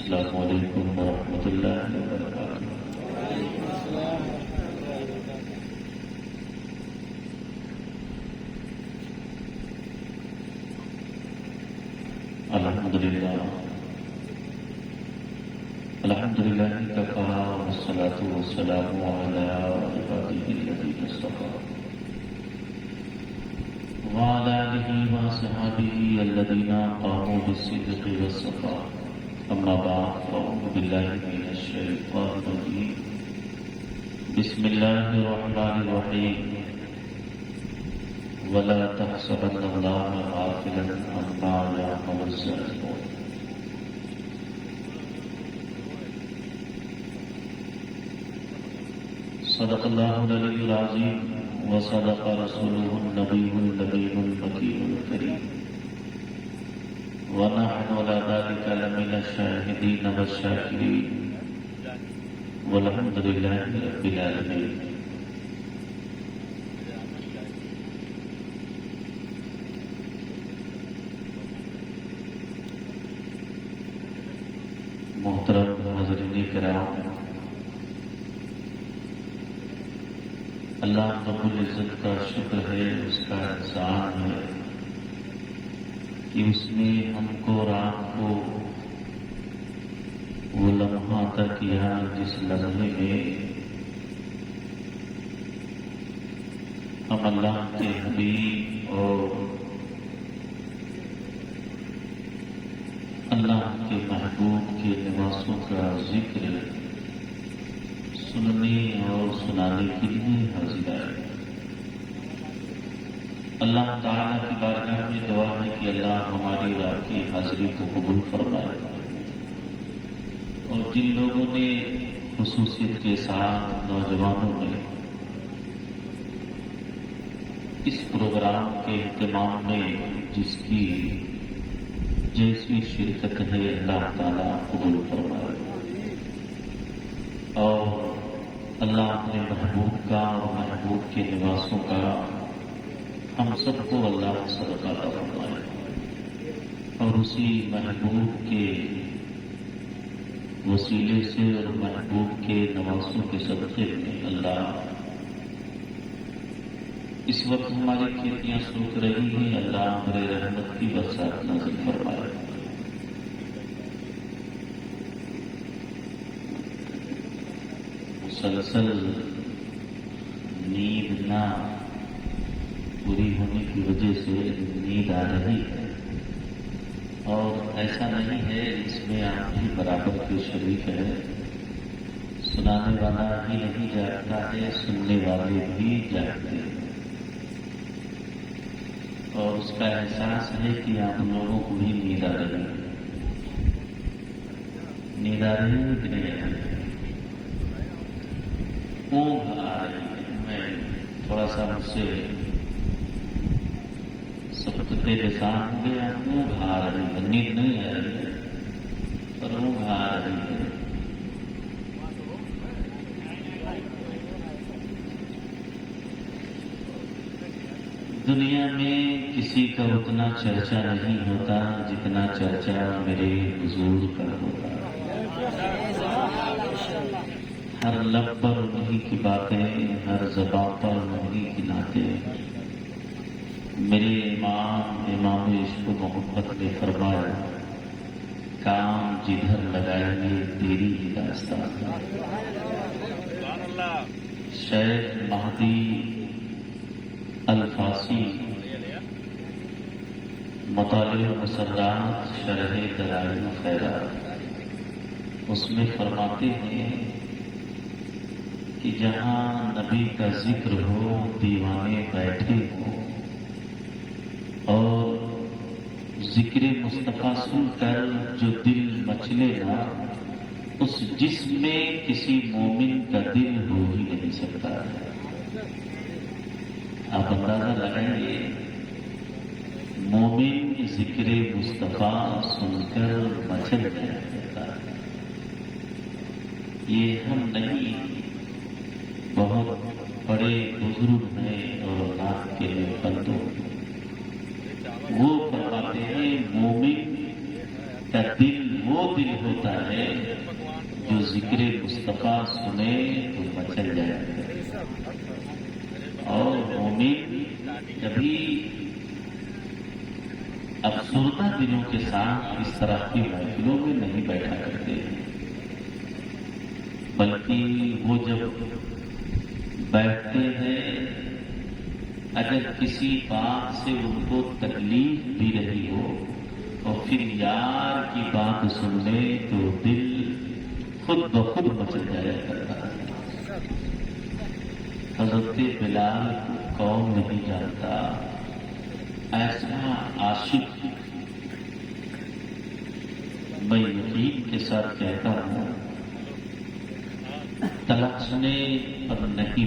السلام علیکم ورحمۃ اللہ وبرکاتہ۔ الحمد للہ کفا والصلاة والسلام علی عباده الذین اصطفى وعلى آلہ وصحبہ الذین قاموا بالصدق والصفاء، اما بعد فاعوذ باللہ من الشیطان الرجیم، بسم اللہ الرحمن الرحیم، ولا تحسبن اللہ غافلا عما يعمل الظالمون۔ صدق اللہ العلی العظیم وصدق رسولہ النبی النبی المکین الکریم، ونحن على ذلك لمن الشاہدین والشاکرین، والحمد للہ رب العالمین۔ محترم حضرین کرام، اللہ رب العزت کا شکر ہے، اس کا احسان ہے کہ اس نے ہم کو رات کو وہ لمحہ عطا کیا جس لمحے میں ہم اللہ کے حبیب اور اللہ کے محبوب کے لباسوں کا ذکر سننے اور سنانے کے لیے حاضر آئے۔ اللہ تعالیٰ کی بارگاہ میں دعا ہے کہ اللہ ہماری رات کی حاضری کو قبول فرمائے، اور جن لوگوں نے خصوصیت کے ساتھ نوجوانوں میں اس پروگرام کے اہتمام میں جس کی جیسی شرکت ہے، اللہ تعالیٰ قبول فرمائے، اور اللہ اپنے محبوب کا اور محبوب کے لباسوں کا ہم سب کو اللہ صدقہ عطا فرمائے، اور اسی محبوب کے وسیلے سے اور محبوب کے نوازوں کے صدقے میں اللہ اس وقت ہماری کھیتیاں سوکھ رہی ہیں، اللہ ہمارے رحمت کی برسات نازل فرمائے۔ مسلسل نیند نہ پوری ہونے کی وجہ سے نیند آ رہی ہے، اور ایسا نہیں ہے اس میں آپ بھی برابر کے شریک ہے، سنانے والا بھی نہیں جاگتا ہے، سننے والے بھی جاگتے ہیں، اور اس کا احساس ہے کہ آپ لوگوں کو بھی نیند آ رہی ہے۔ نیند آ رہی ہے کہ نہیں آ رہی ہے؟ اونگ آ رہی ہے۔ میں تھوڑا سا مجھ سے سخت لسان ہو گیا، اونگ آ رہی ہے، نیند نہیں آ رہی ہے پر اونگ آ رہی ہے۔ دنیا میں کسی کا اتنا چرچا نہیں ہوتا جتنا چرچا میرے حضور کا ہوتا۔ ہر لب پر انہی کی باتیں، ہر زبان پر انہی کی نعتیں۔ میرے امام عشق و محبت نے فرمایا، کام جدھر لگائیں گے تیری ہی داستان۔ شیخ مہدی الفاسی مطالع مسرات شرح دلائل خیرات، اس میں فرماتے ہیں کہ جہاں نبی کا ذکر ہو دیوانے بیٹھے ہوں، اور ذکر مصطفیٰ سن کر جو دل مچلے نا، اس جسم میں کسی مومن کا دل ہو ہی نہیں سکتا۔ آپ اندازہ لگائیے، مومن ذکر مصطفیٰ سن کر مچل جاتا ہے۔ یہ ہم نہیں، بہت بڑے بزرگ ہیں اور ناک کے بندوں، وہ فرماتے ہیں مومن کا دل وہ دل ہوتا ہے جو ذکر مصطفیٰ سنے تو مچل جائے، اور مومن کبھی افسردہ دلوں کے ساتھ اس طرح کی محفلوں میں نہیں بیٹھا کرتے، بلکہ وہ جب بیٹھتے ہیں اگر کسی بات سے ان کو تکلیف بھی رہی ہو اور پھر یار کی بات سن لے تو دل خود بخود مچل جایا کرتا ہے۔ حضرت بلال کو کون نہیں جانتا، ایسا عاشق میں یقین کے ساتھ کہتا ہوں تلاشنے پر نہیں